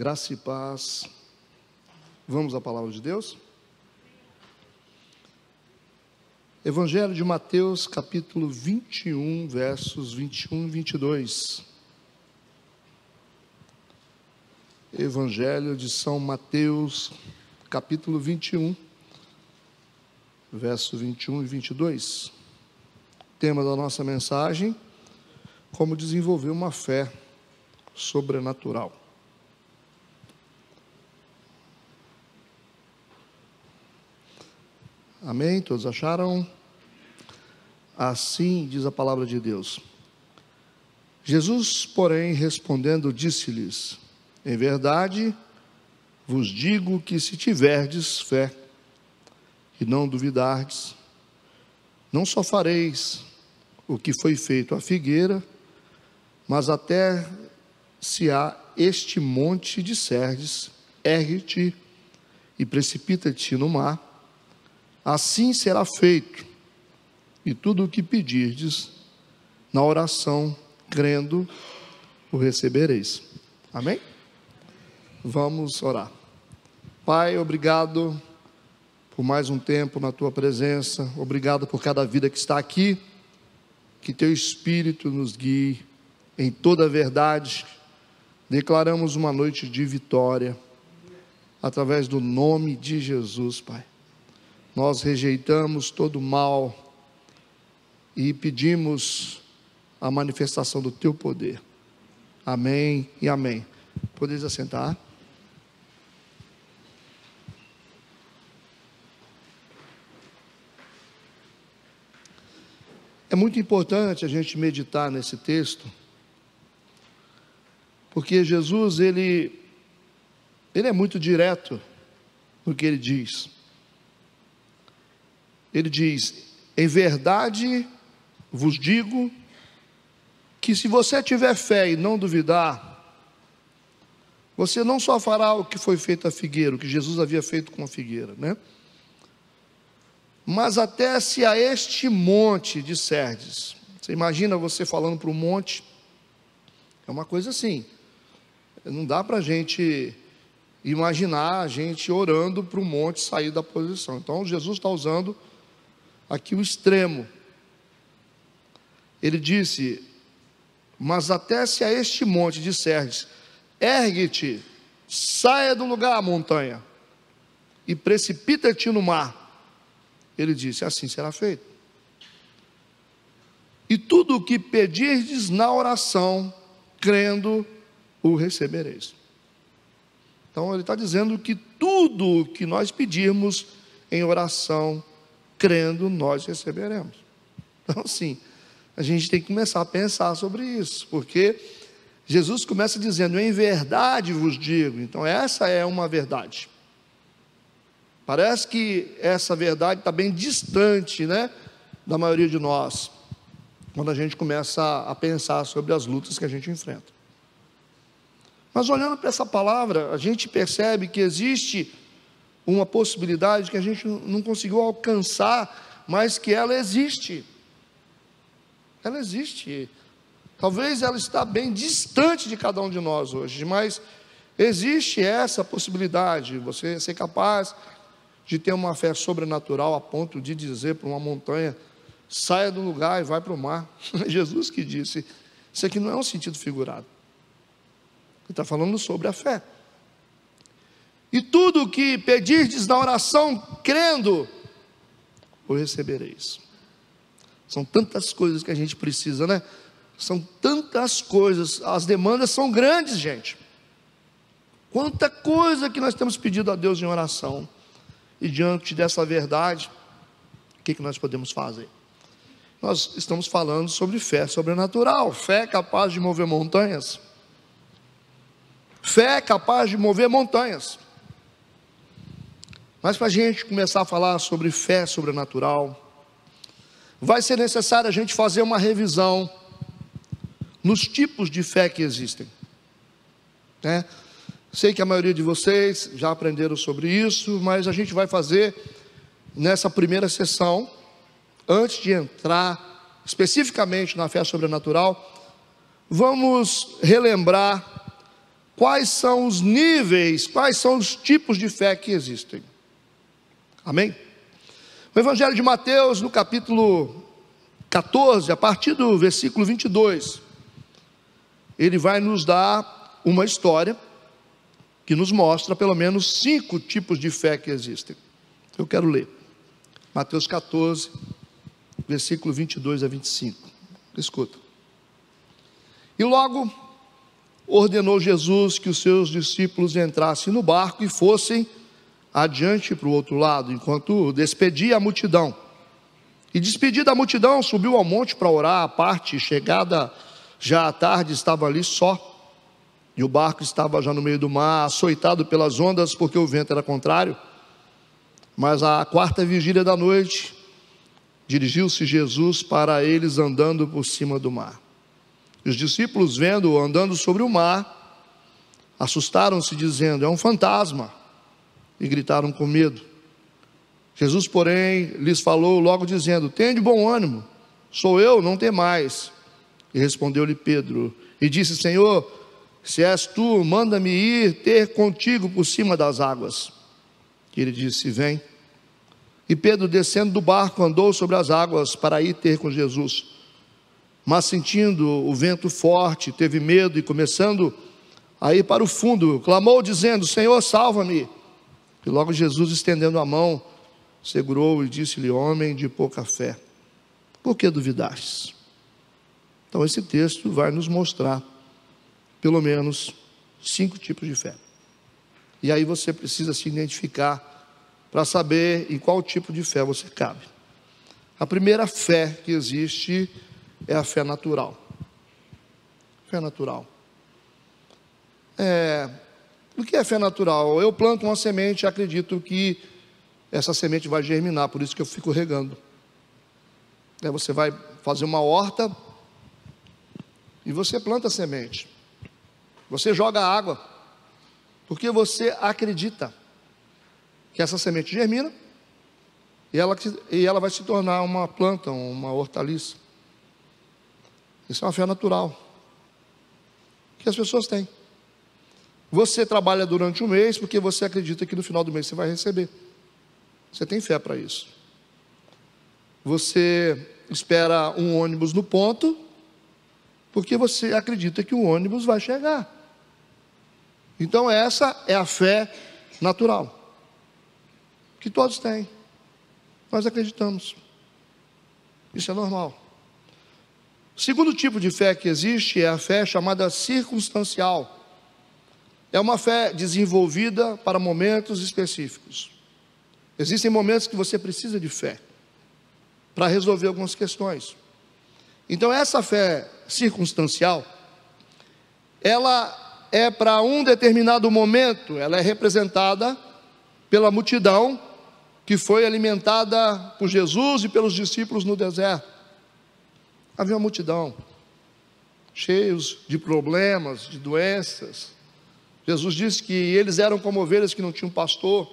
Graça e paz. Vamos à palavra de Deus? Evangelho de Mateus, capítulo 21, versos 21 e 22. Evangelho de São Mateus, capítulo 21, versos 21 e 22. Tema da nossa mensagem: como desenvolver uma fé sobrenatural. Amém? Todos acharam? Assim diz a palavra de Deus. Jesus, porém, respondendo, disse-lhes: em verdade vos digo que se tiverdes fé e não duvidardes, não só fareis o que foi feito à figueira, mas até se a este monte disserdes: ergue-te e precipita-te no mar, assim será feito, e tudo o que pedirdes na oração, crendo, o recebereis. Amém? Vamos orar. Pai, obrigado por mais um tempo na tua presença, obrigado por cada vida que está aqui, que teu Espírito nos guie em toda a verdade. Declaramos uma noite de vitória, através do nome de Jesus, Pai. Nós rejeitamos todo o mal e pedimos a manifestação do teu poder. Amém e amém. Podeis assentar. É muito importante a gente meditar nesse texto, porque Jesus, ele é muito direto no que ele diz. Ele diz: em verdade vos digo que se você tiver fé e não duvidar, você não só fará o que foi feito à figueira, o que Jesus havia feito com a figueira, né? Mas até se a este monte disserdes. Você imagina você falando para o monte? É uma coisa assim, não dá para a gente imaginar a gente orando para o monte sair da posição. Então Jesus está usando aqui o extremo. Ele disse: mas até se a este monte disserdes: ergue-te, saia do lugar, montanha, e precipita-te no mar, ele disse: assim será feito. E tudo o que pedirdes na oração, crendo, o recebereis. Então ele está dizendo que tudo o que nós pedirmos em oração, crendo, nós receberemos. Então, sim, a gente tem que começar a pensar sobre isso, porque Jesus começa dizendo: em verdade vos digo. Então essa é uma verdade. Parece que essa verdade está bem distante, né, da maioria de nós, quando a gente começa a pensar sobre as lutas que a gente enfrenta. Mas olhando para essa palavra, a gente percebe que existe uma possibilidade que a gente não conseguiu alcançar, mas que ela existe. Ela existe. Talvez ela está bem distante de cada um de nós hoje, mas existe essa possibilidade, você ser capaz de ter uma fé sobrenatural a ponto de dizer para uma montanha: saia do lugar e vai para o mar. Jesus que disse. Isso aqui não é um sentido figurado. Ele está falando sobre a fé. E tudo o que pedirdes na oração, crendo, o recebereis. São tantas coisas que a gente precisa, né? São tantas coisas, as demandas são grandes, gente. Quanta coisa que nós temos pedido a Deus em oração. E diante dessa verdade, o que nós podemos fazer? Nós estamos falando sobre fé sobrenatural, fé capaz de mover montanhas. Fé capaz de mover montanhas. Mas para a gente começar a falar sobre fé sobrenatural, vai ser necessário a gente fazer uma revisão nos tipos de fé que existem, né? Sei que a maioria de vocês já aprenderam sobre isso, mas a gente vai fazer nessa primeira sessão, antes de entrar especificamente na fé sobrenatural, vamos relembrar quais são os níveis, quais são os tipos de fé que existem. Amém? O Evangelho de Mateus, no capítulo 14, a partir do versículo 22, ele vai nos dar uma história que nos mostra pelo menos 5 tipos de fé que existem. Eu quero ler Mateus 14, versículo 22 a 25. Escuta. E logo ordenou Jesus que os seus discípulos entrassem no barco e fossem adiante para o outro lado, enquanto despedia a multidão. E despedida a multidão, subiu ao monte para orar à parte. Chegada já à tarde, estava ali só, e o barco estava já no meio do mar, açoitado pelas ondas, porque o vento era contrário. Mas à 4ª vigília da noite, dirigiu-se Jesus para eles andando por cima do mar. E os discípulos, vendo-o andando sobre o mar, assustaram-se, dizendo: é um fantasma, e gritaram com medo. Jesus, porém, lhes falou logo dizendo: tende bom ânimo, sou eu, não temais. E respondeu-lhe Pedro, e disse: Senhor, se és tu, manda-me ir ter contigo por cima das águas. E ele disse: vem. E Pedro, descendo do barco, andou sobre as águas para ir ter com Jesus. Mas sentindo o vento forte, teve medo e, começando a ir para o fundo, clamou dizendo: Senhor, salva-me. E logo Jesus, estendendo a mão, segurou e disse-lhe: homem de pouca fé, por que duvidastes? Então esse texto vai nos mostrar pelo menos 5 tipos de fé. E aí você precisa se identificar para saber em qual tipo de fé você cabe. A primeira fé que existe é a fé natural. Fé natural. O que é fé natural? Eu planto uma semente e acredito que essa semente vai germinar, por isso que eu fico regando. Você vai fazer uma horta e você planta a semente. Você joga água, porque você acredita que essa semente germina e ela vai se tornar uma planta, uma hortaliça. Isso é uma fé natural que as pessoas têm. Você trabalha durante um mês porque você acredita que no final do mês você vai receber. Você tem fé para isso. Você espera um ônibus no ponto porque você acredita que o ônibus vai chegar. Então essa é a fé natural que todos têm. Nós acreditamos. Isso é normal. O segundo tipo de fé que existe é a fé chamada circunstancial. É uma fé desenvolvida para momentos específicos. Existem momentos que você precisa de fé para resolver algumas questões. Então essa fé circunstancial, ela é para um determinado momento, ela é representada pela multidão que foi alimentada por Jesus e pelos discípulos no deserto. Havia uma multidão, cheios de problemas, de doenças. Jesus disse que eles eram como ovelhas que não tinham pastor,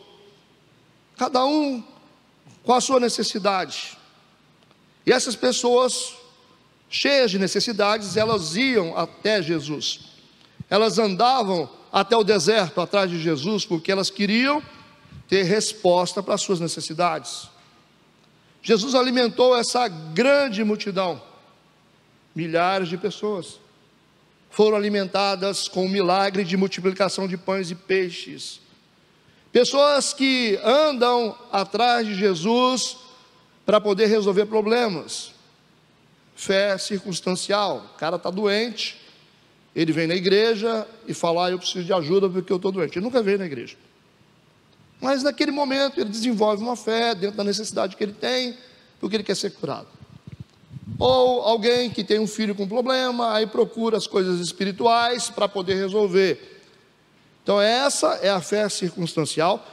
cada um com a sua necessidade. E essas pessoas, cheias de necessidades, elas iam até Jesus. Elas andavam até o deserto atrás de Jesus, porque elas queriam ter resposta para as suas necessidades. Jesus alimentou essa grande multidão. Milhares de pessoas foram alimentadas com o milagre de multiplicação de pães e peixes. Pessoas que andam atrás de Jesus para poder resolver problemas. Fé circunstancial. O cara está doente, ele vem na igreja e fala: eu preciso de ajuda porque eu estou doente. Ele nunca veio na igreja, mas naquele momento ele desenvolve uma fé dentro da necessidade que ele tem, porque ele quer ser curado. Ou alguém que tem um filho com problema, aí procura as coisas espirituais para poder resolver. Então essa é a fé circunstancial,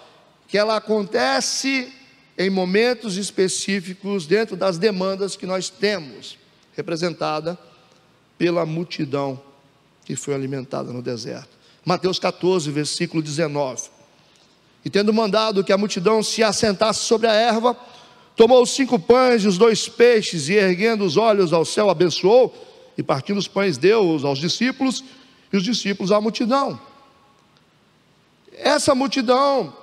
que ela acontece em momentos específicos dentro das demandas que nós temos, representada pela multidão que foi alimentada no deserto. Mateus 14, versículo 19. E tendo mandado que a multidão se assentasse sobre a erva, tomou os 5 pães e os 2 peixes, e erguendo os olhos ao céu, abençoou, e partindo os pães deu-os aos discípulos, e os discípulos à multidão. essa multidão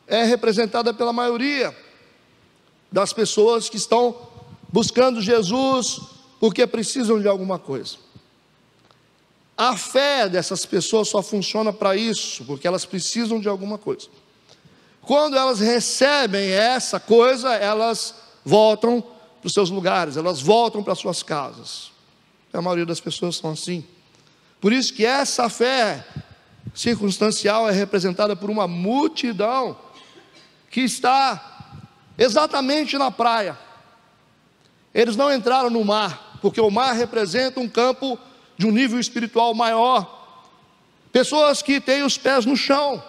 é representada pela maioria das pessoas que estão buscando Jesus porque precisam de alguma coisa. A fé dessas pessoas só funciona para isso, porque elas precisam de alguma coisa. Quando elas recebem essa coisa, elas voltam para os seus lugares, elas voltam para as suas casas. A maioria das pessoas são assim. Por isso que essa fé circunstancial é representada por uma multidão que está exatamente na praia. Eles não entraram no mar, porque o mar representa um campo de um nível espiritual maior. Pessoas que têm os pés no chão,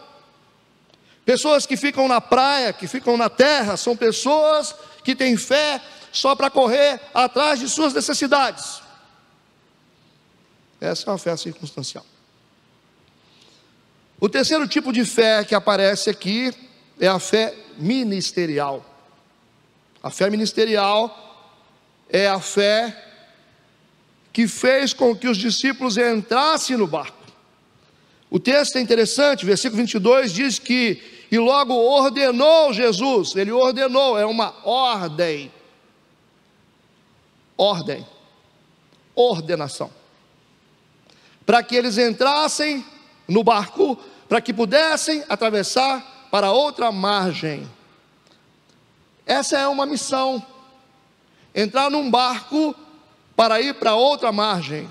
pessoas que ficam na praia, que ficam na terra, são pessoas que têm fé só para correr atrás de suas necessidades. Essa é uma fé circunstancial. O terceiro tipo de fé que aparece aqui é a fé ministerial. A fé ministerial é a fé que fez com que os discípulos entrassem no barco. O texto é interessante, versículo 22 diz que, e logo ordenou Jesus, ele ordenou, é uma ordem, ordenação, para que eles entrassem no barco, para que pudessem atravessar para outra margem. Essa é uma missão, entrar num barco para ir para outra margem.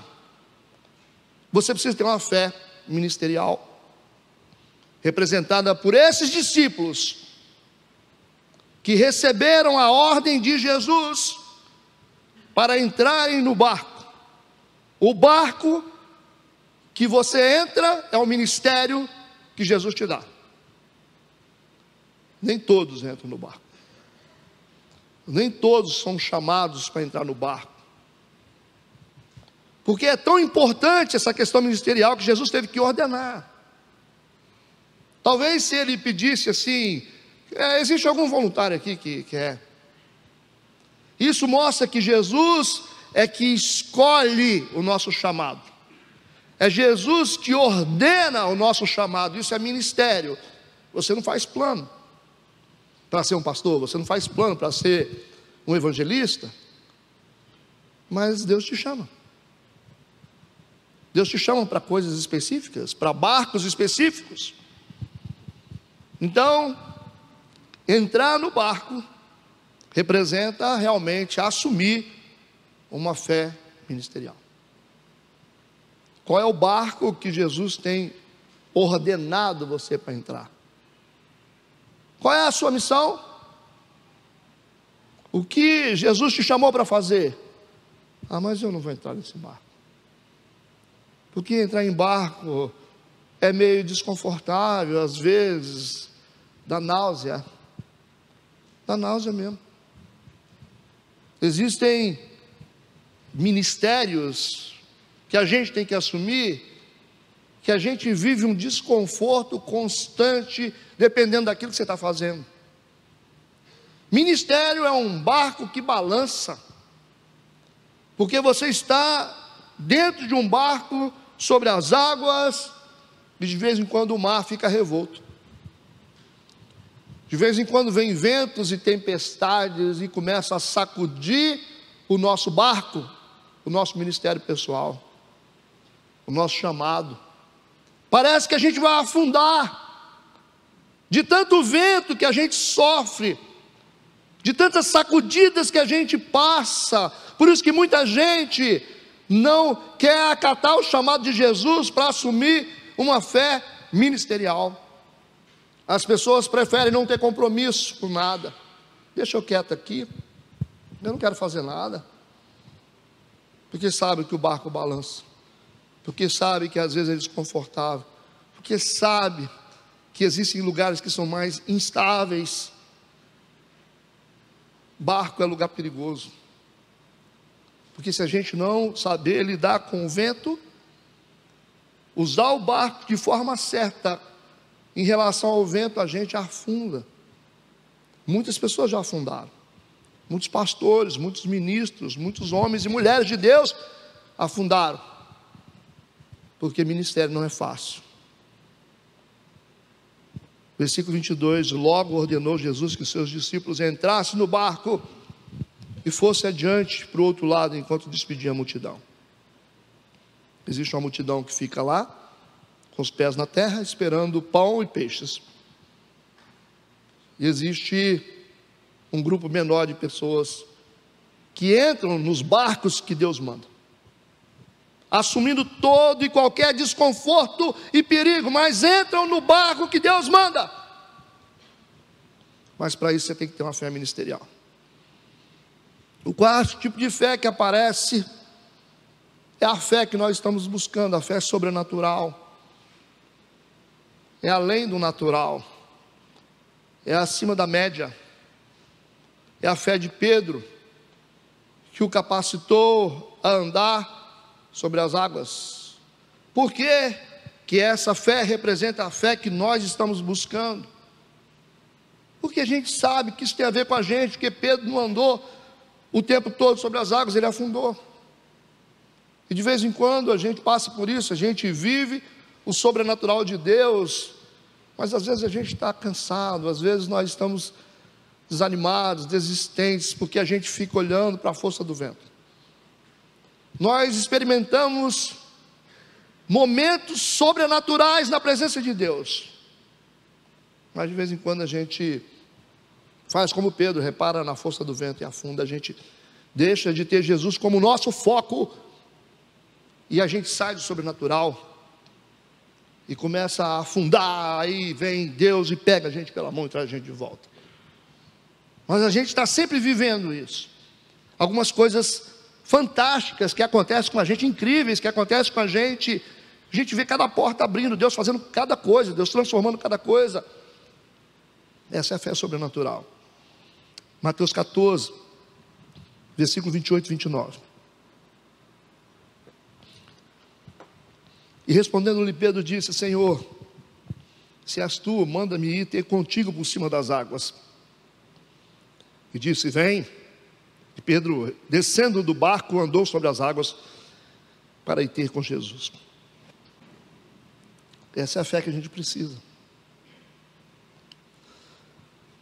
Você precisa ter uma fé ministerial, representada por esses discípulos, que receberam a ordem de Jesus, para entrarem no barco. O barco que você entra é o ministério que Jesus te dá. Nem todos entram no barco, nem todos são chamados para entrar no barco, porque é tão importante essa questão ministerial que Jesus teve que ordenar. Talvez se ele pedisse assim, existe algum voluntário aqui que quer? Isso mostra que Jesus é que escolhe o nosso chamado. É Jesus que ordena o nosso chamado. Isso é ministério. Você não faz plano para ser um pastor, você não faz plano para ser um evangelista, mas Deus te chama. Deus te chama para coisas específicas, para barcos específicos. Então, entrar no barco representa realmente assumir uma fé ministerial. Qual é o barco que Jesus tem ordenado você para entrar? Qual é a sua missão? O que Jesus te chamou para fazer? Mas eu não vou entrar nesse barco. Porque entrar em barco é meio desconfortável, às vezes dá náusea. Dá náusea mesmo. Existem ministérios que a gente tem que assumir, que a gente vive um desconforto constante, dependendo daquilo que você está fazendo. Ministério é um barco que balança, porque você está dentro de um barco sobre as águas, e de vez em quando o mar fica revolto. De vez em quando vem ventos e tempestades e começa a sacudir o nosso barco, o nosso ministério pessoal, o nosso chamado. Parece que a gente vai afundar, de tanto vento que a gente sofre, de tantas sacudidas que a gente passa. Por isso que muita gente não quer acatar o chamado de Jesus para assumir uma fé ministerial. As pessoas preferem não ter compromisso com nada. Deixa eu quieto aqui, eu não quero fazer nada, porque sabe que o barco balança, porque sabe que às vezes é desconfortável, porque sabe que existem lugares que são mais instáveis. Barco é lugar perigoso, porque se a gente não saber lidar com o vento, usar o barco de forma certa em relação ao vento, a gente afunda. Muitas pessoas já afundaram, muitos pastores, muitos ministros, muitos homens e mulheres de Deus afundaram, porque ministério não é fácil. Versículo 22, logo ordenou Jesus que seus discípulos entrassem no barco e fossem adiante para o outro lado, enquanto despedia a multidão. Existe uma multidão que fica lá, com os pés na terra, esperando pão e peixes. E existe um grupo menor de pessoas que entram nos barcos que Deus manda, assumindo todo e qualquer desconforto e perigo, mas entram no barco que Deus manda. Mas para isso você tem que ter uma fé ministerial. O quarto tipo de fé que aparece é a fé que nós estamos buscando, a fé sobrenatural. É além do natural, é acima da média. É a fé de Pedro que o capacitou a andar sobre as águas. Por que que essa fé representa a fé que nós estamos buscando? Porque a gente sabe que isso tem a ver com a gente, porque Pedro não andou o tempo todo sobre as águas, ele afundou. E de vez em quando a gente passa por isso, a gente vive o sobrenatural de Deus, mas às vezes a gente está cansado, às vezes nós estamos desanimados, desistentes, porque a gente fica olhando para a força do vento. Nós experimentamos momentos sobrenaturais na presença de Deus, mas de vez em quando a gente faz como Pedro, repara na força do vento e afunda. A gente deixa de ter Jesus como nosso foco, e a gente sai do sobrenatural e começa a afundar. Aí vem Deus e pega a gente pela mão e traz a gente de volta. Mas a gente está sempre vivendo isso. Algumas coisas fantásticas que acontecem com a gente, incríveis que acontecem com a gente vê cada porta abrindo, Deus fazendo cada coisa, Deus transformando cada coisa. Essa é a fé sobrenatural. Mateus 14, versículo 28 e 29. E respondendo-lhe Pedro disse: Senhor, se és tu, manda-me ir ter contigo por cima das águas. E disse: vem. E Pedro, descendo do barco, andou sobre as águas para ir ter com Jesus. Essa é a fé que a gente precisa.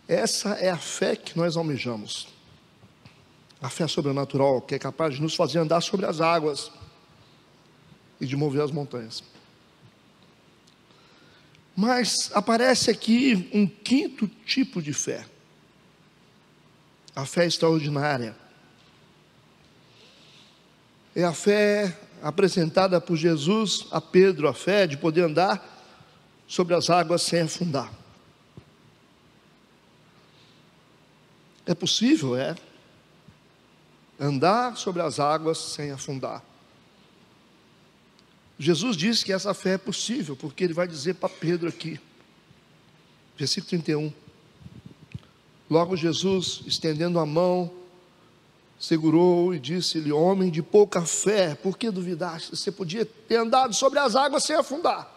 Essa é a fé que nós almejamos. A fé sobrenatural, que é capaz de nos fazer andar sobre as águas e de mover as montanhas. Mas aparece aqui um quinto tipo de fé. A fé extraordinária. É a fé apresentada por Jesus a Pedro, a fé de poder andar sobre as águas sem afundar. É possível, andar sobre as águas sem afundar. Jesus disse que essa fé é possível, porque ele vai dizer para Pedro aqui, versículo 31. Logo Jesus, estendendo a mão, segurou e disse-lhe: homem de pouca fé, por que duvidaste? Você podia ter andado sobre as águas sem afundar.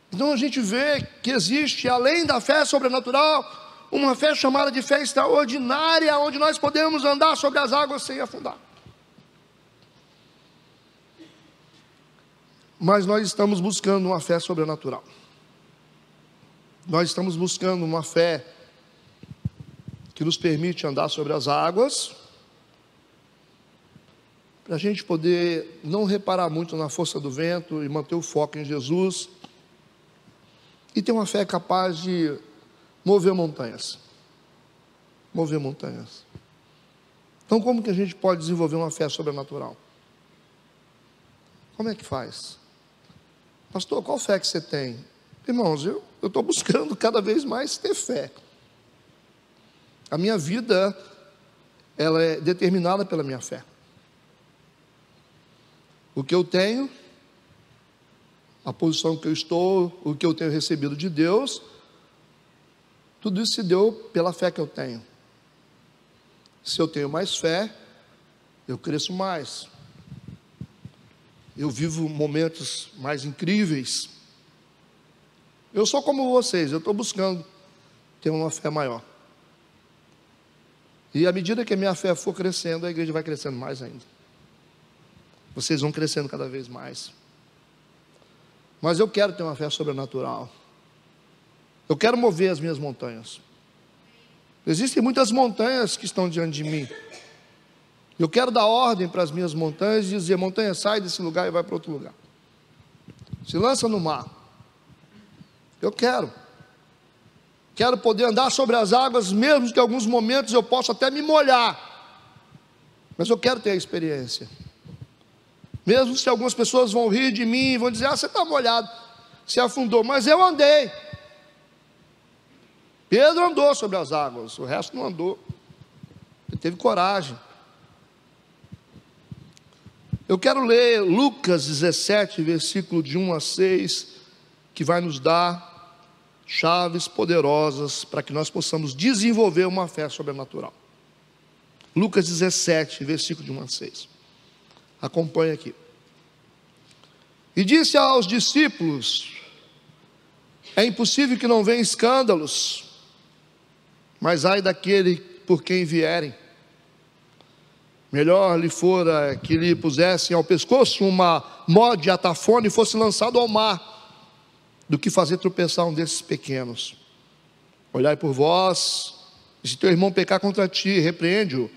Então a gente vê que existe, além da fé sobrenatural, uma fé chamada de fé extraordinária, onde nós podemos andar sobre as águas sem afundar. Mas nós estamos buscando uma fé sobrenatural. Nós estamos buscando uma fé que nos permite andar sobre as águas, para a gente poder não reparar muito na força do vento e manter o foco em Jesus, e ter uma fé capaz de mover montanhas. Mover montanhas. Então, como que a gente pode desenvolver uma fé sobrenatural? Como é que faz? Pastor, qual fé que você tem? Irmãos, eu estou buscando cada vez mais ter fé. A minha vida, ela é determinada pela minha fé. O que eu tenho, a posição que eu estou, o que eu tenho recebido de Deus, tudo isso se deu pela fé que eu tenho. Se eu tenho mais fé, eu cresço mais. Eu vivo momentos mais incríveis. Eu sou como vocês, eu estou buscando ter uma fé maior. E à medida que a minha fé for crescendo, a igreja vai crescendo mais ainda. Vocês vão crescendo cada vez mais. Mas eu quero ter uma fé sobrenatural. Eu quero mover as minhas montanhas. Existem muitas montanhas que estão diante de mim. Eu quero dar ordem para as minhas montanhas e dizer: montanha, sai desse lugar e vai para outro lugar. Se lança no mar. Eu quero poder andar sobre as águas, mesmo que em alguns momentos eu possa até me molhar, mas eu quero ter a experiência. Mesmo se algumas pessoas vão rir de mim, vão dizer: você está molhado, você afundou, mas eu andei. Pedro andou sobre as águas, o resto não andou. Ele teve coragem. Eu quero ler Lucas 17, versículo de 1 a 6, que vai nos dar chaves poderosas para que nós possamos desenvolver uma fé sobrenatural. Lucas 17, versículo de 1 a 6. Acompanhe aqui. E disse aos discípulos: é impossível que não venham escândalos, mas ai daquele por quem vierem. Melhor lhe fora que lhe pusessem ao pescoço uma mó de atafone e fosse lançado ao mar, do que fazer tropeçar um desses pequenos. Olhai por vós, e se teu irmão pecar contra ti, repreende-o,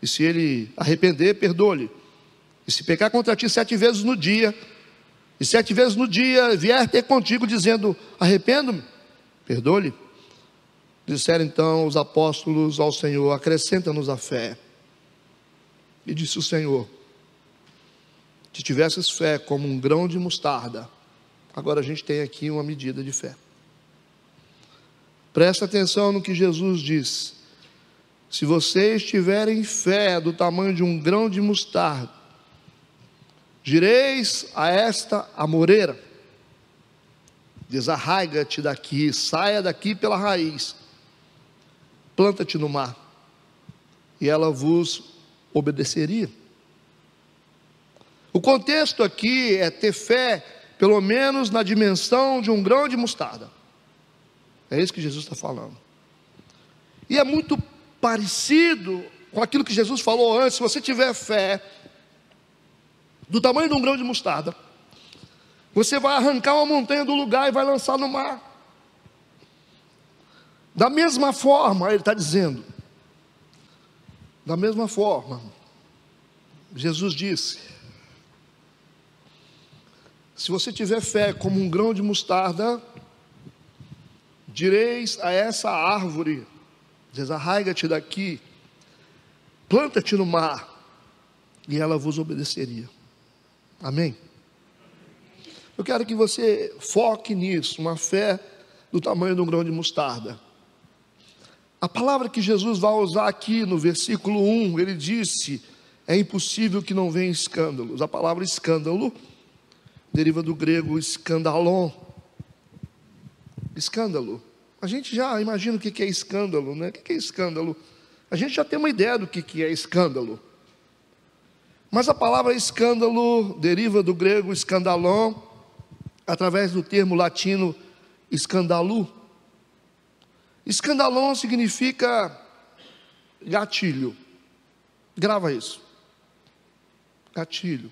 e se ele arrepender, perdoa-lhe. E se pecar contra ti 7 vezes no dia, e 7 vezes no dia vier ter contigo dizendo: arrependo-me, perdoa-lhe. Disseram então os apóstolos ao Senhor: acrescenta-nos a fé. E disse o Senhor: se tivesses fé como um grão de mostarda. Agora a gente tem aqui uma medida de fé. Presta atenção no que Jesus diz: se vocês tiverem fé do tamanho de um grão de mostarda, direis a esta amoreira: desarraiga-te daqui, saia daqui pela raiz, planta-te no mar, e ela vos obedeceria. O contexto aqui é ter fé, pelo menos na dimensão de um grão de mostarda. É isso que Jesus está falando. E é muito parecido com aquilo que Jesus falou antes: se você tiver fé do tamanho de um grão de mostarda, você vai arrancar uma montanha do lugar e vai lançar no mar. Da mesma forma, ele está dizendo, da mesma forma, Jesus disse: se você tiver fé como um grão de mostarda, direis a essa árvore: desarraiga-te daqui, planta-te no mar, e ela vos obedeceria. Amém? Eu quero que você foque nisso, uma fé do tamanho de um grão de mostarda. A palavra que Jesus vai usar aqui no versículo 1, ele disse: é impossível que não venha escândalos. A palavra escândalo deriva do grego escandalon. Escândalo. A gente já imagina o que é escândalo, né? O que é escândalo? A gente já tem uma ideia do que é escândalo. Mas a palavra escândalo deriva do grego escandalon, através do termo latino escandalu. Escandalon significa gatilho. Grava isso. Gatilho.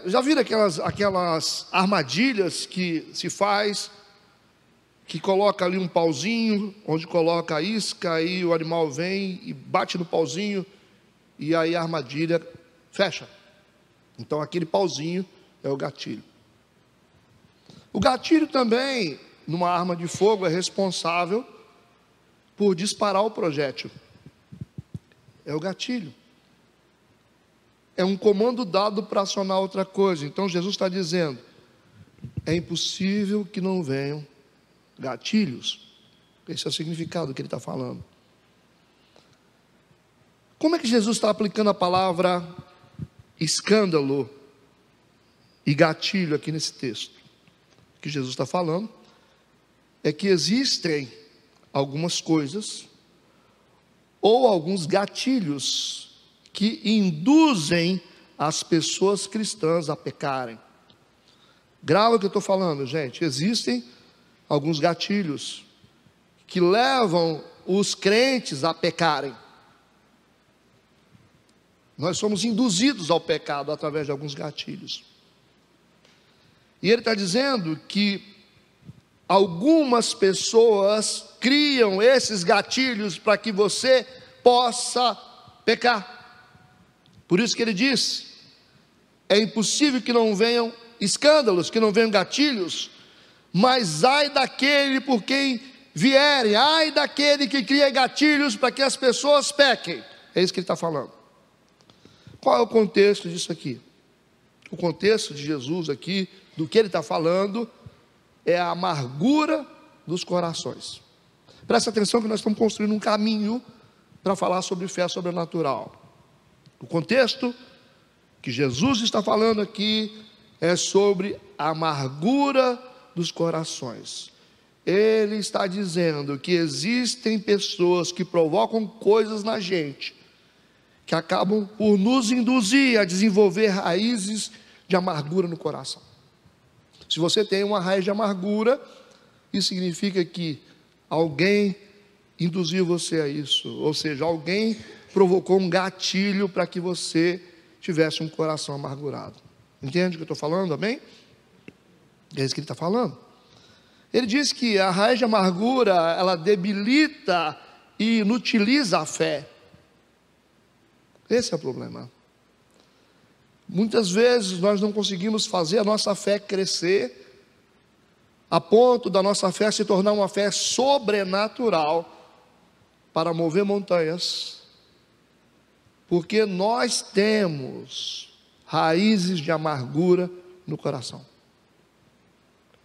Já viram aquelas armadilhas que se faz, que coloca ali um pauzinho, onde coloca a isca, aí o animal vem e bate no pauzinho, e aí a armadilha fecha. Então aquele pauzinho é o gatilho. O gatilho também, numa arma de fogo, é responsável por disparar o projétil. É o gatilho. É um comando dado para acionar outra coisa. Então Jesus está dizendo: é impossível que não venham gatilhos. Esse é o significado que ele está falando. Como é que Jesus está aplicando a palavra escândalo e gatilho aqui nesse texto? O que Jesus está falando é que existem algumas coisas ou alguns gatilhos que induzem as pessoas cristãs a pecarem. Grava o que eu estou falando, gente. Existem alguns gatilhos que levam os crentes a pecarem. Nós somos induzidos ao pecado através de alguns gatilhos. E ele está dizendo que algumas pessoas criam esses gatilhos para que você possa pecar. Por isso que ele diz: é impossível que não venham escândalos, que não venham gatilhos, mas ai daquele por quem vierem, ai daquele que cria gatilhos para que as pessoas pequem. É isso que ele está falando. Qual é o contexto disso aqui? O contexto de Jesus aqui, do que ele está falando, é a amargura dos corações. Presta atenção que nós estamos construindo um caminho para falar sobre fé sobrenatural. O contexto que Jesus está falando aqui é sobre a amargura dos corações. Ele está dizendo que existem pessoas que provocam coisas na gente, que acabam por nos induzir a desenvolver raízes de amargura no coração. Se você tem uma raiz de amargura, isso significa que alguém induziu você a isso, ou seja, alguém provocou um gatilho para que você tivesse um coração amargurado. Entende o que eu estou falando, amém? É isso que ele está falando. Ele diz que a raiz de amargura, ela debilita e inutiliza a fé. Esse é o problema. Muitas vezes nós não conseguimos fazer a nossa fé crescer, a ponto da nossa fé se tornar uma fé sobrenatural, para mover montanhas, porque nós temos raízes de amargura no coração.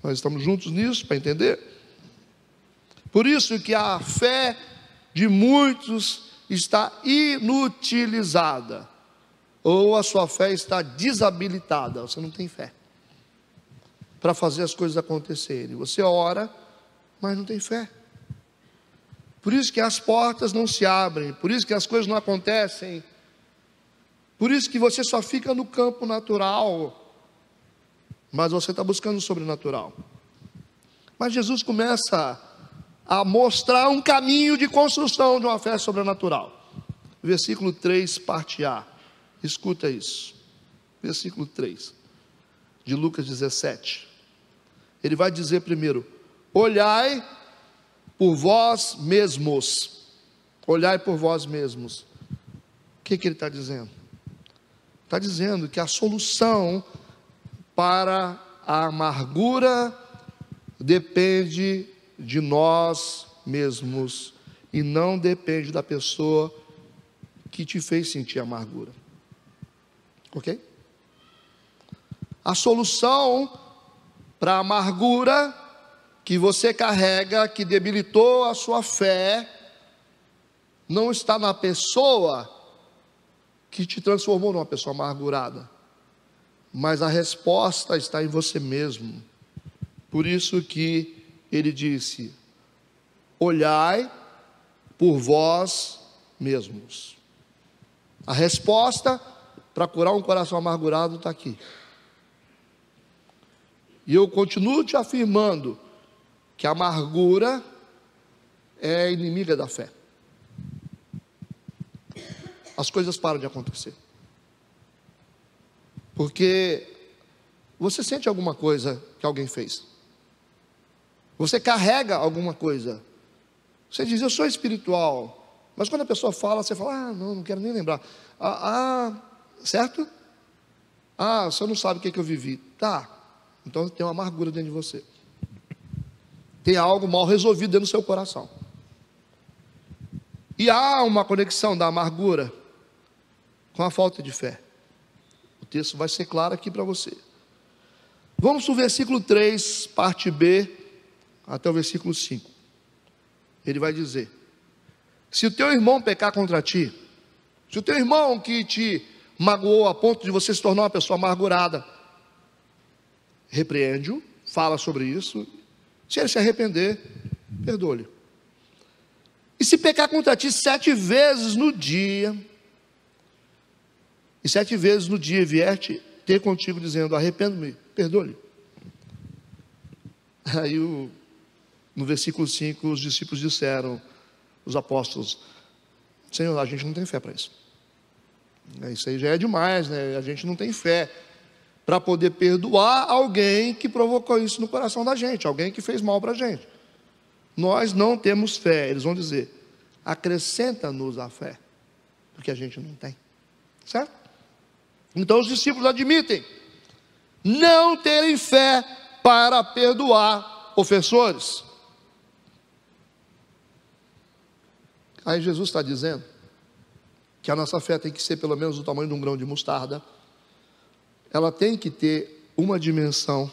Nós estamos juntos nisso para entender? Por isso que a fé de muitos está inutilizada, ou a sua fé está desabilitada. Você não tem fé para fazer as coisas acontecerem. Você ora, mas não tem fé. Por isso que as portas não se abrem, por isso que as coisas não acontecem, por isso que você só fica no campo natural, mas você está buscando o sobrenatural. Mas Jesus começa a mostrar um caminho de construção de uma fé sobrenatural. Versículo 3, parte A. Escuta isso. Versículo 3 de Lucas 17. Ele vai dizer primeiro: olhai por vós mesmos. Olhai por vós mesmos. O que ele está dizendo? Está dizendo que a solução para a amargura depende de nós mesmos e não depende da pessoa que te fez sentir amargura. Ok? A solução para a amargura que você carrega, que debilitou a sua fé, não está na pessoa que te transformou numa pessoa amargurada, mas a resposta está em você mesmo. Por isso que ele disse: olhai por vós mesmos. A resposta para curar um coração amargurado está aqui. E eu continuo te afirmando que a amargura é inimiga da fé. As coisas param de acontecer. Porque você sente alguma coisa que alguém fez. Você carrega alguma coisa. Você diz: eu sou espiritual. Mas quando a pessoa fala, você fala: não quero nem lembrar. Certo? Você não sabe o que eu vivi. Tá. Então tem uma amargura dentro de você. Tem algo mal resolvido dentro do seu coração. E há uma conexão da amargura com a falta de fé. O texto vai ser claro aqui para você. Vamos para o versículo 3, parte B, até o versículo 5. Ele vai dizer: se o teu irmão pecar contra ti, se o teu irmão que te magoou a ponto de você se tornar uma pessoa amargurada, repreende-o, fala sobre isso. Se ele se arrepender, perdoa-lhe. E se pecar contra ti 7 vezes no dia, e 7 vezes no dia vier-te ter contigo dizendo: arrependo-me, perdoa-lhe. Aí no versículo 5 os discípulos disseram, os apóstolos: Senhor, a gente não tem fé para isso. Isso aí já é demais, né? A gente não tem fé. para poder perdoar alguém que provocou isso no coração da gente, alguém que fez mal para a gente. Nós não temos fé. Eles vão dizer: acrescenta-nos a fé, porque a gente não tem, certo? Então os discípulos admitem não terem fé para perdoar ofensores. Aí Jesus está dizendo que a nossa fé tem que ser pelo menos do tamanho de um grão de mostarda. Ela tem que ter uma dimensão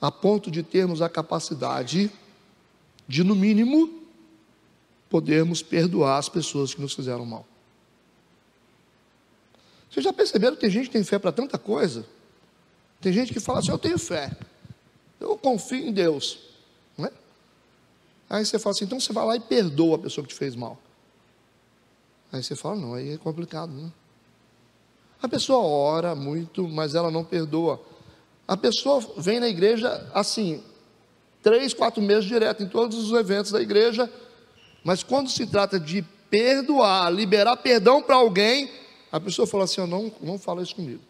a ponto de termos a capacidade de, no mínimo, podermos perdoar as pessoas que nos fizeram mal. Vocês já perceberam que tem gente que tem fé para tanta coisa? Tem gente que fala assim: eu tenho fé, eu confio em Deus, não é? Aí você fala assim: então você vai lá e perdoa a pessoa que te fez mal. Aí você fala: não, aí é complicado, né? A pessoa ora muito, mas ela não perdoa. A pessoa vem na igreja assim, 3, 4 meses direto, em todos os eventos da igreja, mas quando se trata de perdoar, liberar perdão para alguém, a pessoa fala assim: não fala isso comigo.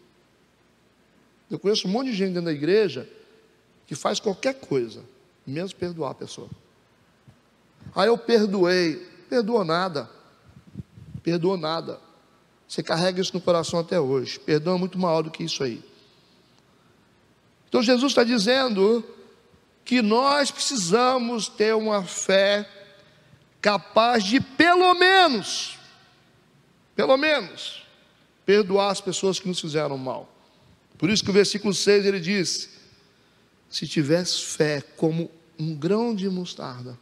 Eu conheço um monte de gente dentro da igreja que faz qualquer coisa, menos perdoar a pessoa. Aí eu perdoei. Perdoa nada. Perdoa nada. Você carrega isso no coração até hoje. Perdão é muito maior do que isso aí. Então Jesus está dizendo que nós precisamos ter uma fé capaz de pelo menos, perdoar as pessoas que nos fizeram mal. Por isso que o versículo 6 ele diz: se tivesse fé como um grão de mostarda.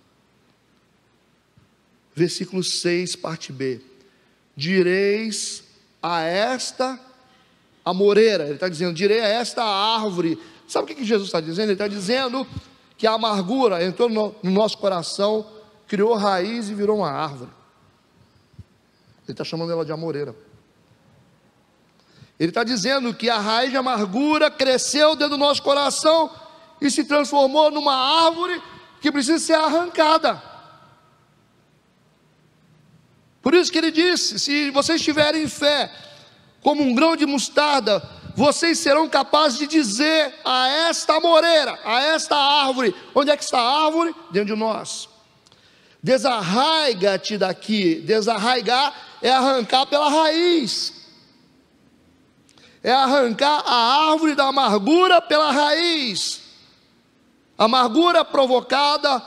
Versículo 6, parte B: direis a esta amoreira. Ele está dizendo: direi a esta árvore. Sabe o que Jesus está dizendo? Ele está dizendo que a amargura entrou no nosso coração, criou raiz e virou uma árvore. Ele está chamando ela de amoreira. Ele está dizendo que a raiz de amargura cresceu dentro do nosso coração e se transformou numa árvore que precisa ser arrancada. Por isso que ele disse: se vocês tiverem fé como um grão de mostarda, vocês serão capazes de dizer a esta amoreira, a esta árvore. Onde é que está a árvore? Dentro de nós. Desarraiga-te daqui. Desarraigar é arrancar pela raiz. É arrancar a árvore da amargura pela raiz. Amargura provocada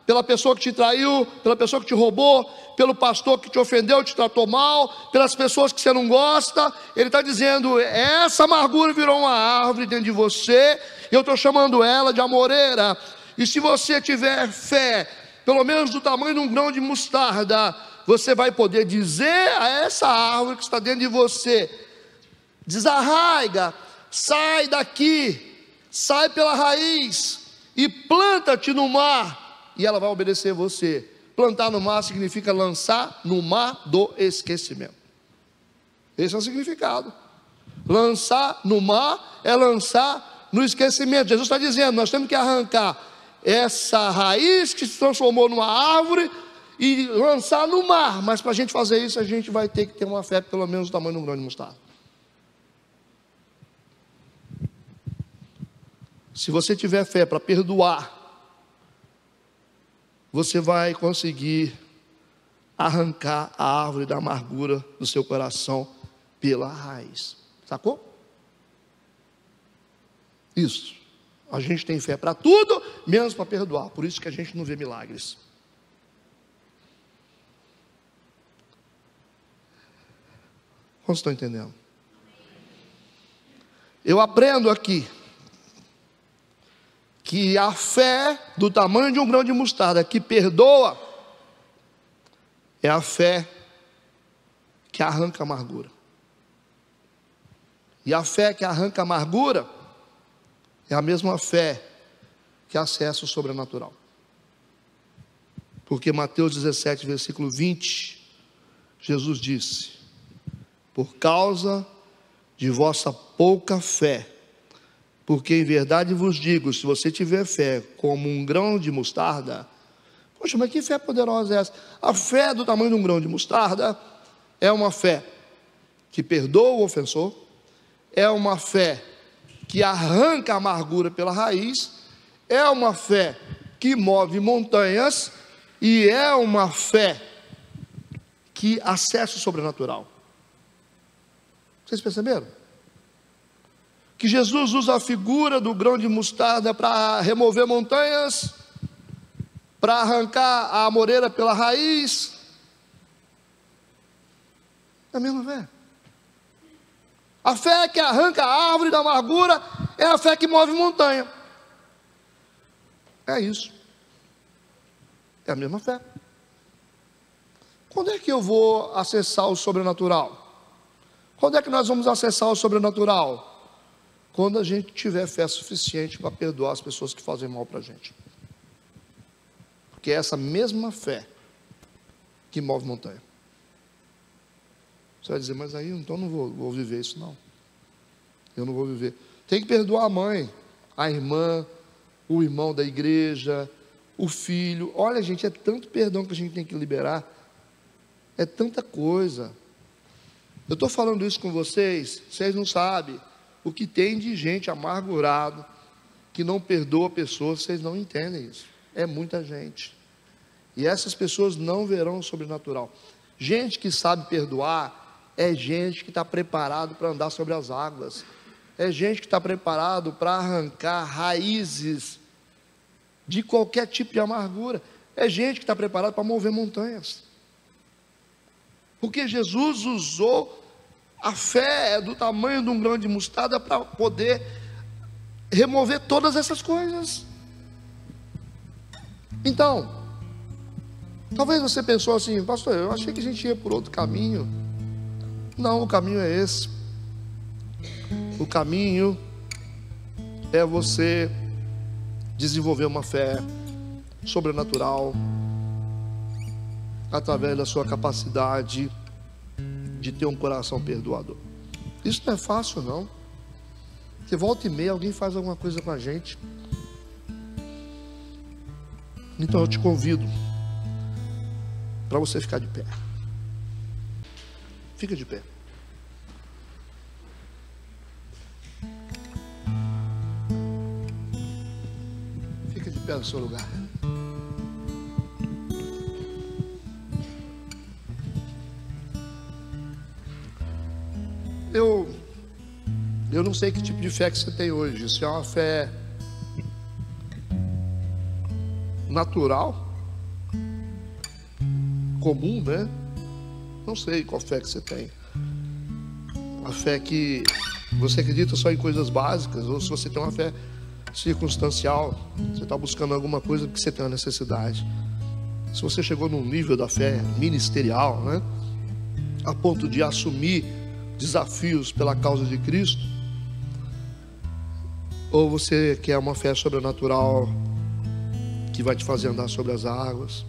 pela pessoa que te traiu, pela pessoa que te roubou, pelo pastor que te ofendeu, te tratou mal, pelas pessoas que você não gosta. Ele está dizendo: essa amargura virou uma árvore dentro de você, eu estou chamando ela de amoreira. E se você tiver fé, pelo menos do tamanho de um grão de mostarda, você vai poder dizer a essa árvore que está dentro de você: desarraiga, sai daqui, sai pela raiz e planta-te no mar, e ela vai obedecer você. Plantar no mar significa lançar no mar do esquecimento. Esse é o significado. Lançar no mar é lançar no esquecimento. Jesus está dizendo: nós temos que arrancar essa raiz que se transformou numa árvore e lançar no mar. Mas para a gente fazer isso, a gente vai ter que ter uma fé pelo menos do tamanho de um grão de mostarda. Se você tiver fé para perdoar, você vai conseguir arrancar a árvore da amargura do seu coração pela raiz. Sacou? Isso. A gente tem fé para tudo, menos para perdoar. Por isso que a gente não vê milagres. Como estão entendendo? Eu aprendo aqui que a fé do tamanho de um grão de mostarda que perdoa é a fé que arranca a amargura. E a fé que arranca a amargura é a mesma fé que acessa o sobrenatural. Porque Mateus 17, versículo 20, Jesus disse: por causa de vossa pouca fé, porque em verdade vos digo, se você tiver fé como um grão de mostarda. Poxa, mas que fé poderosa é essa? A fé do tamanho de um grão de mostarda é uma fé que perdoa o ofensor, é uma fé que arranca a amargura pela raiz, é uma fé que move montanhas e é uma fé que acessa o sobrenatural. Vocês perceberam? Que Jesus usa a figura do grão de mostarda para remover montanhas, para arrancar a amoreira pela raiz. É a mesma fé. A fé que arranca a árvore da amargura é a fé que move montanha. É isso. É a mesma fé. Quando é que eu vou acessar o sobrenatural? Quando é que nós vamos acessar o sobrenatural? Quando a gente tiver fé suficiente para perdoar as pessoas que fazem mal para a gente. Porque é essa mesma fé que move montanha. Você vai dizer, mas aí então não vou viver isso não. Eu não vou viver. Tem que perdoar a mãe, a irmã, o irmão da igreja, o filho. Olha, gente, é tanto perdão que a gente tem que liberar. É tanta coisa. Eu estou falando isso com vocês, vocês não sabem o que tem de gente amargurado, que não perdoa pessoas, vocês não entendem isso. É muita gente. E essas pessoas não verão o sobrenatural. Gente que sabe perdoar, é gente que está preparado para andar sobre as águas. É gente que está preparado para arrancar raízes de qualquer tipo de amargura. É gente que está preparado para mover montanhas. Porque Jesus usou a fé do tamanho de um grão de mostarda para poder remover todas essas coisas. Então, talvez você pensou assim, pastor, eu achei que a gente ia por outro caminho. Não, o caminho é esse. O caminho é você desenvolver uma fé sobrenatural através da sua capacidade de ter um coração perdoador. Isso não é fácil não. Porque volta e meia alguém faz alguma coisa com a gente. Então eu te convido para você ficar de pé. Fica de pé. Fica de pé no seu lugar. Eu não sei que tipo de fé que você tem hoje. Se é uma fé natural, comum, né? Não sei qual fé que você tem. Uma fé que você acredita só em coisas básicas, ou se você tem uma fé circunstancial, você está buscando alguma coisa porque você tem uma necessidade. Se você chegou num nível da fé ministerial, né? A ponto de assumir desafios pela causa de Cristo, ou você quer uma fé sobrenatural que vai te fazer andar sobre as águas.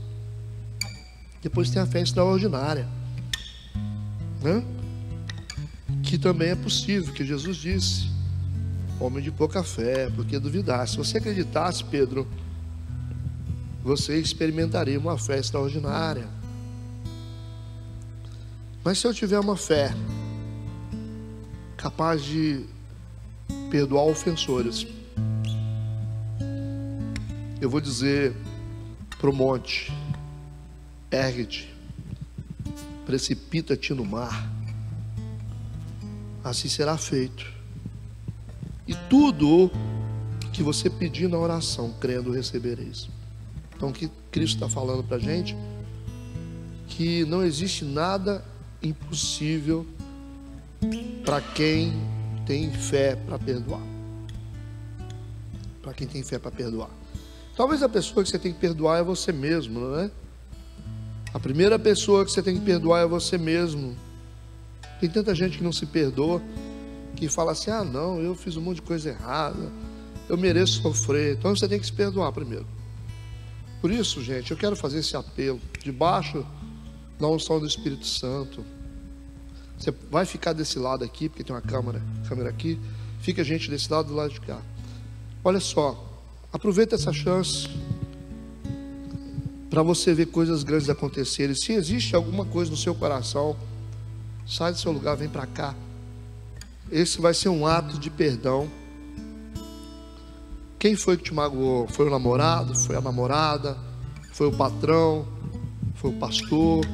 Depois tem a fé extraordinária, né? Que também é possível, que Jesus disse, homem de pouca fé, porque duvidar. Se você acreditasse, Pedro, você experimentaria uma fé extraordinária. Mas se eu tiver uma fé capaz de perdoar ofensores, eu vou dizer para o monte, ergue-te, precipita-te no mar, assim será feito, e tudo que você pedir na oração, crendo, recebereis. Então o que Cristo está falando para a gente? Que não existe nada impossível para quem tem fé para perdoar. Para quem tem fé para perdoar. Talvez a pessoa que você tem que perdoar é você mesmo, não é? A primeira pessoa que você tem que perdoar é você mesmo. Tem tanta gente que não se perdoa, que fala assim, ah não, eu fiz um monte de coisa errada, eu mereço sofrer. Então você tem que se perdoar primeiro. Por isso, gente, eu quero fazer esse apelo, debaixo da unção do Espírito Santo. Você vai ficar desse lado aqui, porque tem uma câmera aqui. Fica a gente desse lado, do lado de cá. Olha só, aproveita essa chance para você ver coisas grandes acontecerem. Se existe alguma coisa no seu coração, sai do seu lugar, vem para cá. esse vai ser um ato de perdão. Quem foi que te magoou? Foi o namorado? Foi a namorada? Foi o patrão? Foi o pastor?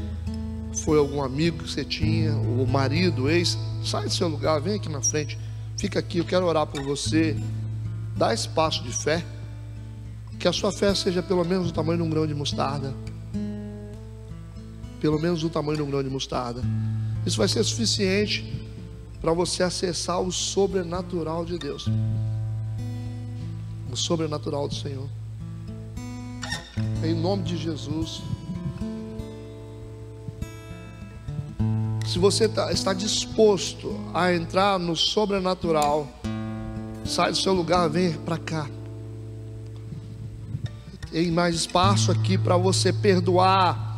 Foi algum amigo que você tinha? O marido, o ex? Sai do seu lugar, vem aqui na frente. Fica aqui, eu quero orar por você. Dá esse passo de fé. Que a sua fé seja pelo menos do tamanho de um grão de mostarda. Pelo menos do tamanho de um grão de mostarda. Isso vai ser suficiente para você acessar o sobrenatural de Deus. O sobrenatural do Senhor. Em nome de Jesus. Se você está disposto a entrar no sobrenatural, sai do seu lugar, vem para cá. Tem mais espaço aqui para você perdoar.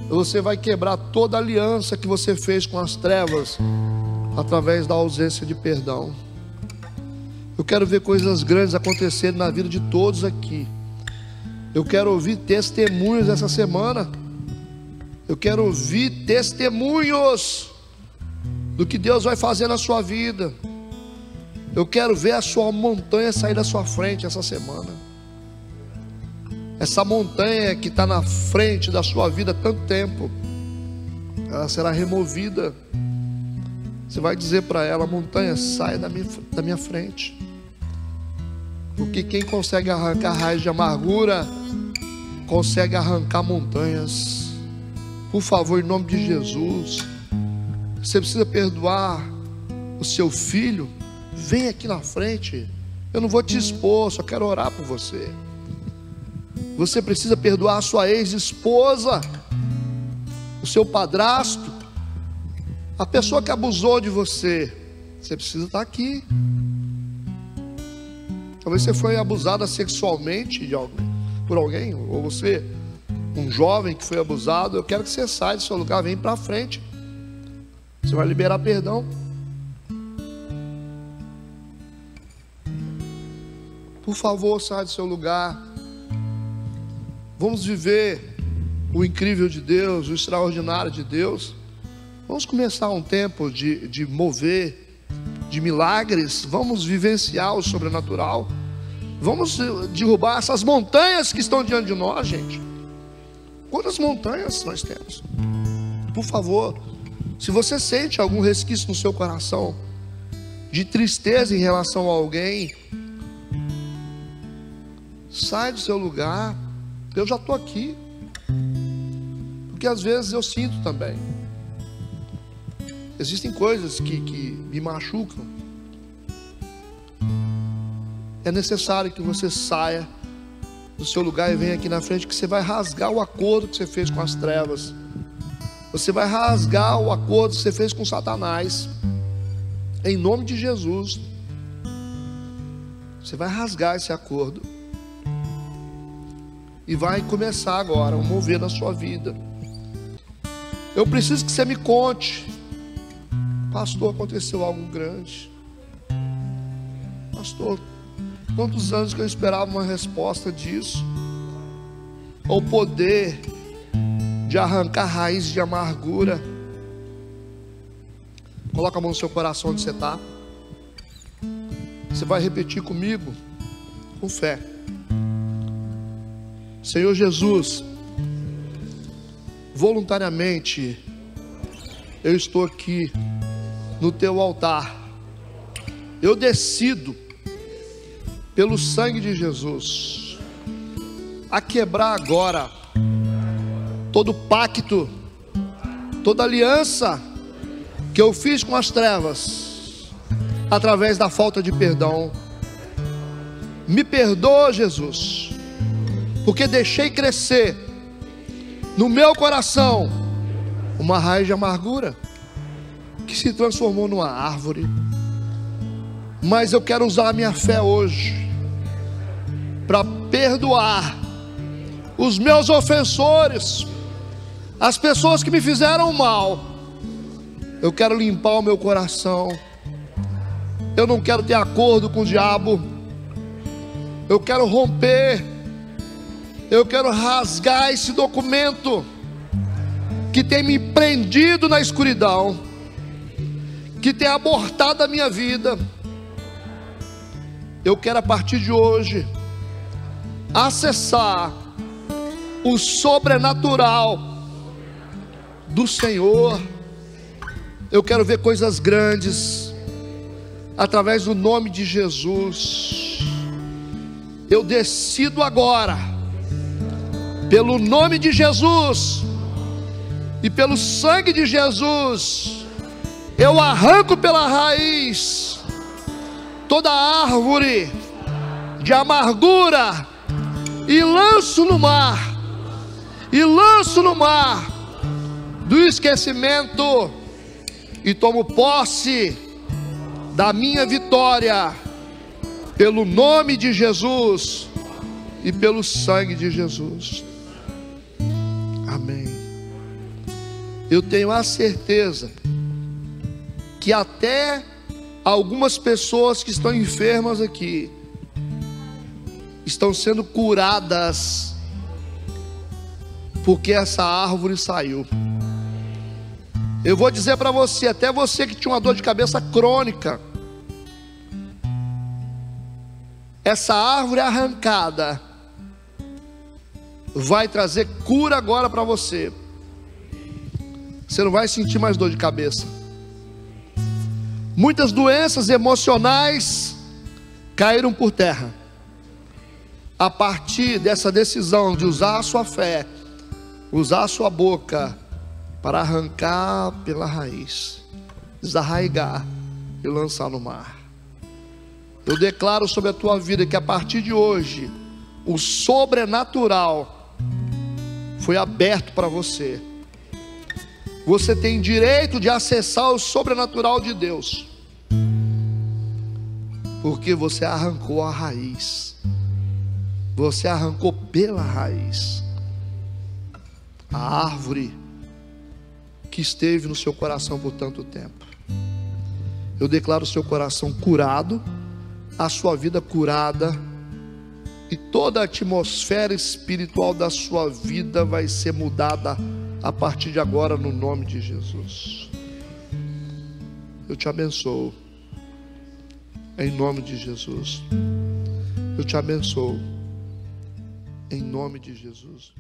Você vai quebrar toda a aliança que você fez com as trevas através da ausência de perdão. Eu quero ver coisas grandes acontecerem na vida de todos aqui. Eu quero ouvir testemunhos essa semana. Eu quero ouvir testemunhos do que Deus vai fazer na sua vida. Eu quero ver a sua montanha sair da sua frente essa semana. Essa montanha que está na frente da sua vida há tanto tempo, ela será removida. Você vai dizer para ela: montanha, sai da minha frente. Porque quem consegue arrancar raiz de amargura, consegue arrancar montanhas. Por favor, em nome de Jesus, você precisa perdoar o seu filho, vem aqui na frente. Eu não vou te expor, só quero orar por você. Você precisa perdoar a sua ex-esposa, o seu padrasto, a pessoa que abusou de você. Você precisa estar aqui. Talvez você foi abusada sexualmente por alguém, ou você, um jovem que foi abusado. Eu quero que você saia do seu lugar, vem para frente. Você vai liberar perdão. Por favor, saia do seu lugar. Vamos viver o incrível de Deus, o extraordinário de Deus. Vamos começar um tempo de mover, de milagres. Vamos vivenciar o sobrenatural. Vamos derrubar essas montanhas que estão diante de nós, gente. Quantas montanhas nós temos? Por favor, se você sente algum resquício no seu coração de tristeza em relação a alguém, sai do seu lugar. Eu já estou aqui. Porque às vezes eu sinto também. Existem coisas que me machucam. É necessário que você saia do seu lugar e venha aqui na frente, que você vai rasgar o acordo que você fez com as trevas. Você vai rasgar o acordo que você fez com Satanás. Em nome de Jesus. Você vai rasgar esse acordo. E vai começar agora a mover na sua vida. Eu preciso que você me conte: pastor, aconteceu algo grande. Pastor, quantos anos que eu esperava uma resposta disso. O poder de arrancar raiz de amargura. Coloca a mão no seu coração onde você está. Você vai repetir comigo, com fé. Senhor Jesus, voluntariamente eu estou aqui no teu altar. Eu decido, pelo sangue de Jesus, a quebrar agora todo pacto, toda aliança que eu fiz com as trevas através da falta de perdão. Me perdoa, Jesus, porque deixei crescer no meu coração uma raiz de amargura que se transformou numa árvore. Mas eu quero usar a minha fé hoje para perdoar os meus ofensores, as pessoas que me fizeram mal. Eu quero limpar o meu coração. Eu não quero ter acordo com o diabo. Eu quero romper. Eu quero rasgar esse documento que tem me prendido na escuridão, que tem abortado a minha vida, eu quero a partir de hoje acessar o sobrenatural do Senhor. Eu quero ver coisas grandes através do nome de Jesus. Eu decido agora, pelo nome de Jesus e pelo sangue de Jesus, eu arranco pela raiz toda árvore de amargura e lanço no mar, do esquecimento, e tomo posse da minha vitória, pelo nome de Jesus e pelo sangue de Jesus. Amém. Eu tenho a certeza que até algumas pessoas que estão enfermas aqui estão sendo curadas, porque essa árvore saiu. Eu vou dizer para você, até você que tinha uma dor de cabeça crônica, essa árvore arrancada vai trazer cura agora para você. Você não vai sentir mais dor de cabeça. Muitas doenças emocionais caíram por terra a partir dessa decisão de usar a sua fé, usar a sua boca para arrancar pela raiz, desarraigar e lançar no mar. Eu declaro sobre a tua vida que a partir de hoje o sobrenatural foi aberto para você. Você tem direito de acessar o sobrenatural de Deus, porque você arrancou a raiz. Você arrancou pela raiz a árvore que esteve no seu coração por tanto tempo. Eu declaro o seu coração curado, a sua vida curada, e toda a atmosfera espiritual da sua vida vai ser mudada a partir de agora, no nome de Jesus. Eu te abençoo, em nome de Jesus. Eu te abençoo, em nome de Jesus.